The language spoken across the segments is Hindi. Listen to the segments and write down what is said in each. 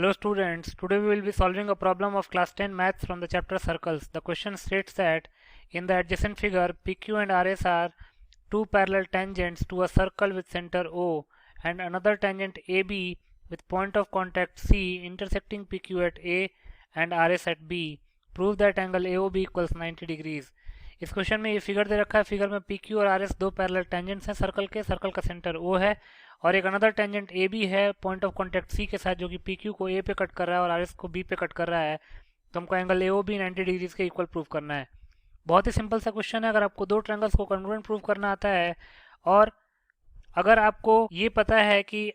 Hello students, today we will be solving a problem of class 10 maths from the chapter circles. The question states that in the adjacent figure PQ and RS are two parallel tangents to a circle with center O and another tangent AB with point of contact C intersecting PQ at A and RS at B. Prove that angle AOB equals 90 degrees. इस क्वेश्चन में ये फिगर दे रखा है। फिगर में PQ और RS दो पैरेलल टेंजेंट्स हैं सर्कल के। सर्कल का सेंटर O है और एक अनदर टेंजेंट ए बी है पॉइंट ऑफ कॉन्टैक्ट सी के साथ, जो कि पी क्यू को ए पे कट कर रहा है और आर एस को बी पे कट कर रहा है। तो हमको angle A O B 90 degrees के इक्वल प्रूव करना है। बहुत ही सिंपल सा क्वेश्चन है। अगर आपको दो ट्रायंगल्स को कॉन्ग्रुएंट प्रूव करना आता है और अगर आपको ये पता है कि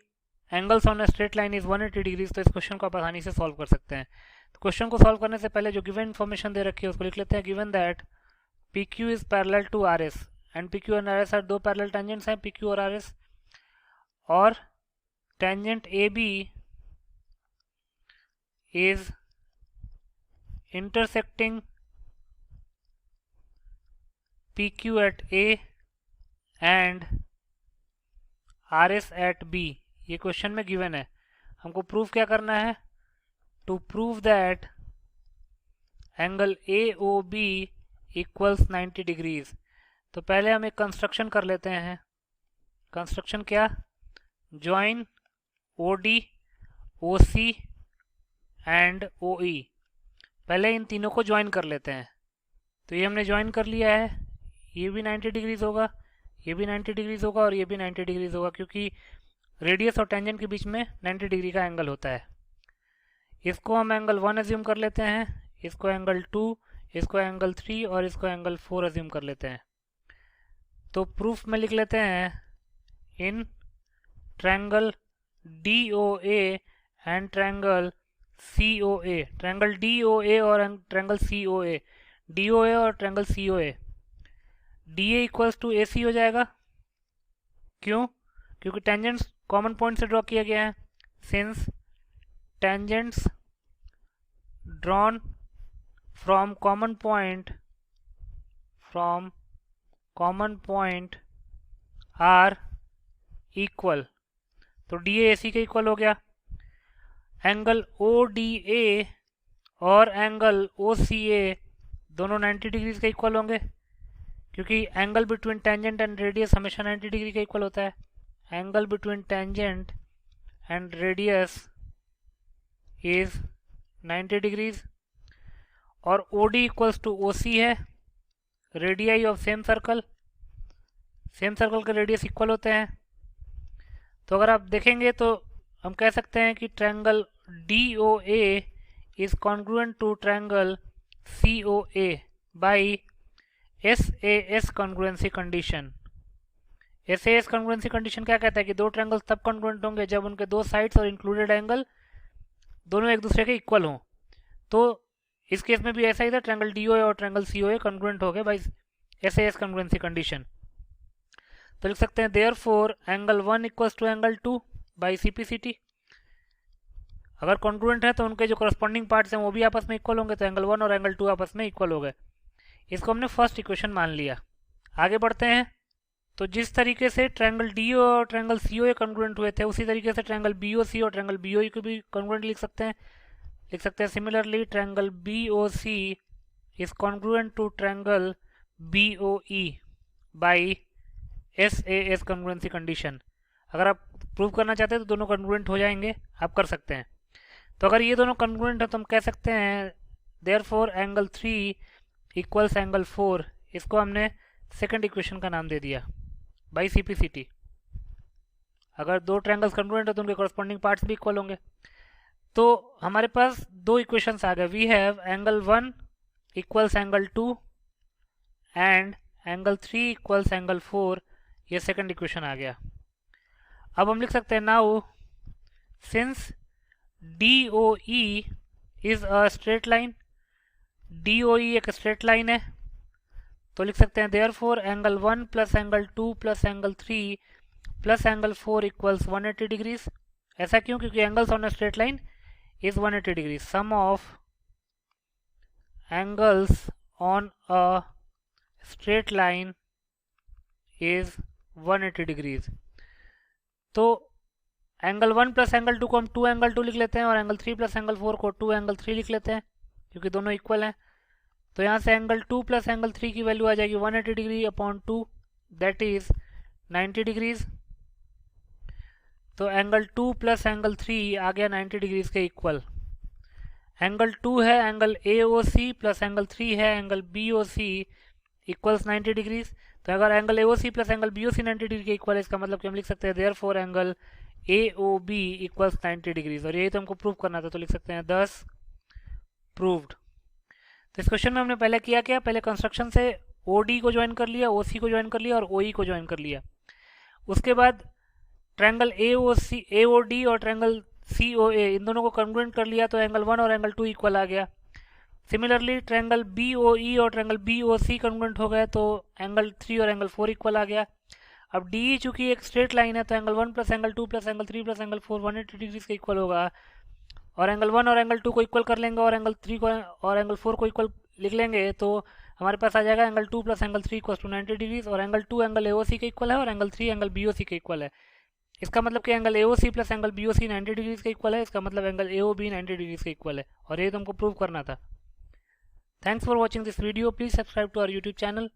angles on a straight line is 180 degrees, तो इस क्वेश्चन को आप आसानी से सॉल्व कर सकते हैं। तो क्वेश्चन को सॉल्व करने से पहले जो गिवन इन्फॉर्मेशन दे रखी है उसको लिख लेते हैं। Given that P Q is parallel to R S and P Q and R S are दो पैरेलल टेंजेंट्स हैं, पी क्यू और आर एस, और tangent AB is intersecting PQ at A and RS at B। ये क्वेश्चन में गिवन है। हमको प्रूफ क्या करना है? To prove that angle AOB equals 90 degrees. तो पहले हम एक कंस्ट्रक्शन कर लेते हैं। कंस्ट्रक्शन क्या? Join OD, OC and OE। पहले इन तीनों को ज्वाइन कर लेते हैं। तो ये हमने ज्वाइन कर लिया है। ये भी 90 डिग्रीज होगा, ये भी 90 डिग्रीज होगा और ये भी 90 डिग्रीज होगा, क्योंकि रेडियस और टेंजेंट के बीच में 90 डिग्री का एंगल होता है। इसको हम एंगल 1 एज्यूम कर लेते हैं, इसको एंगल 2, इसको एंगल 3 और इसको एंगल 4 एज्यूम कर लेते हैं। तो प्रूफ में लिख लेते हैं, in triangle DOA and triangle COA, triangle DOA और ट्रायंगल COA, DOA और triangle COA, DA equals to AC हो जाएगा। क्यों? क्योंकि टेंजेंट्स कॉमन पॉइंट से ड्रॉ किया गया है। Since tangents drawn from common point are equal, तो डी ए सी के इक्वल हो गया। एंगल ओ डी ए और एंगल ओ सी ए दोनों 90 डिग्रीज के इक्वल होंगे, क्योंकि angle between tangent and radius हमेशा 90 डिग्री के इक्वल होता है। Angle between tangent and radius is 90 degrees. और O D equals to O C है, रेडियाई ऑफ सेम सर्कल के रेडियस इक्वल होते हैं। तो अगर आप देखेंगे तो हम कह सकते हैं कि triangle DOA is congruent to triangle COA by SAS congruency condition. SAS congruency condition क्या कहता है कि दो ट्रायंगल्स तब कॉन्ग्रुएंट होंगे जब उनके दो साइड्स और इंक्लूडेड एंगल दोनों एक दूसरे के इक्वल हों। तो इस केस में भी ऐसा ही था, ट्रायंगल DOA और ट्रायंगल COA कॉन्ग्रुएंट हो गए बाय SAS कॉन्ग्रुएंसी कंडीशन। तो लिख सकते हैं therefore angle 1 equals to angle 2 by CPCT। अगर कॉन्ग्रुएंट है तो उनके जो करस्पॉन्डिंग पार्ट्स हैं वो भी आपस में इक्वल होंगे, तो एंगल 1 और एंगल 2 आपस में इक्वल हो गए। इसको हमने फर्स्ट इक्वेशन मान लिया। आगे बढ़ते हैं। तो जिस तरीके से ट्रायंगल DO और ट्रायंगल COA कॉन्ग्रुएंट हुए थे, उसी तरीके से ट्रायंगल BOC और ट्रायंगल BOE को भी कॉन्ग्रुएंट लिख सकते हैं। Similarly triangle BOC is congruent to triangle BOE by SAS congruency condition. अगर आप प्रूव करना चाहते हैं तो दोनों कॉन्ग्रुएंट हो जाएंगे, आप कर सकते हैं। तो अगर ये दोनों कॉन्ग्रुएंट है तो हम कह सकते हैं देयरफॉर एंगल 3 इक्वल्स एंगल 4। इसको हमने सेकंड इक्वेशन का नाम दे दिया बाई CPCT। अगर दो ट्रायंगल्स कॉन्ग्रुएंट है तो उनके कॉरस्पॉन्डिंग पार्ट्स भी इक्वल होंगे। तो हमारे पास दो इक्वेशंस आ गए। We have angle 1 equals angle 2 and angle 3 equals angle 4। ये सेकंड इक्वेशन आ गया। अब हम लिख सकते हैं now since DOE is a straight line, DOE एक स्ट्रेट लाइन है, तो लिख सकते हैं therefore angle 1 plus angle 2 plus angle 3 plus angle 4 equals 180 degrees. ऐसा क्यों? क्योंकि angles on a straight line is 180 degrees. Sum of angles on a straight line is 180 degrees. तो एंगल 1 प्लस एंगल 2 को हम 2 एंगल 2 लिख लेते हैं और एंगल 3 प्लस एंगल 4 को 2 एंगल 3 लिख लेते हैं क्योंकि दोनों इक्वल हैं। तो यहाँ से एंगल 2 प्लस एंगल 3 की वैल्यू आ जाएगी 180 degree upon 2 that is 90 degrees. तो एंगल 2 प्लस एंगल 3 आ गया 90 डिग्रीज के इक्वल। एंगल 2 है एंगल AOC प्लस एंगल 3 है एंगल BOC इक्वल्स 90 डिग्रीज। तो अगर angle AOC plus angle BOC 90 degree के इक्वल है इसका मतलब कि हम लिख सकते हैं therefore angle AOB equals 90 degrees. और यही तो हमको प्रूव करना था, तो लिख सकते हैं 10 प्रूव्ड। तो इस क्वेश्चन में हमने पहले किया क्या, पहले कंस्ट्रक्शन से OD को ज्वाइन कर लिया, OC को ज्वाइन कर लिया और OE को ज्वाइन कर लिया। उसके बाद ट्रायंगल AOD और ट्रायंगल COA इन दोनों को कॉन्ग्रुएंट कर लिया तो एंगल 1 और एंगल 2 इक्वल आ गया। सिमिलरली ट्रायंगल BOE और ट्रायंगल BOC कॉन्ग्रुएंट हो गए तो एंगल 3 और एंगल 4 इक्वल आ गया। अब DE चूंकि एक स्ट्रेट लाइन है तो angle 1 plus angle 2 plus angle 3 plus angle 4 180 degree के इक्वल होगा। और एंगल 1 और एंगल 2 को इक्वल कर लेंगे और एंगल 3 को और एंगल 4 को इक्वल लिख लेंगे तो हमारे पास आ जाएगा angle 2 plus angle 3 equal to 90 degrees. और एंगल 2 एंगल AOC के इक्वल है और एंगल 3 एंगल BOC के इक्वल है। इसका मतलब कि angle AOC plus angle BOC 90 degrees के इक्वल है, इसका मतलब एंगल AOB 90 डिग्रीज के इक्वल है। और ये तुमको प्रूव करना था। Thanks for watching this video. Please subscribe to our YouTube channel.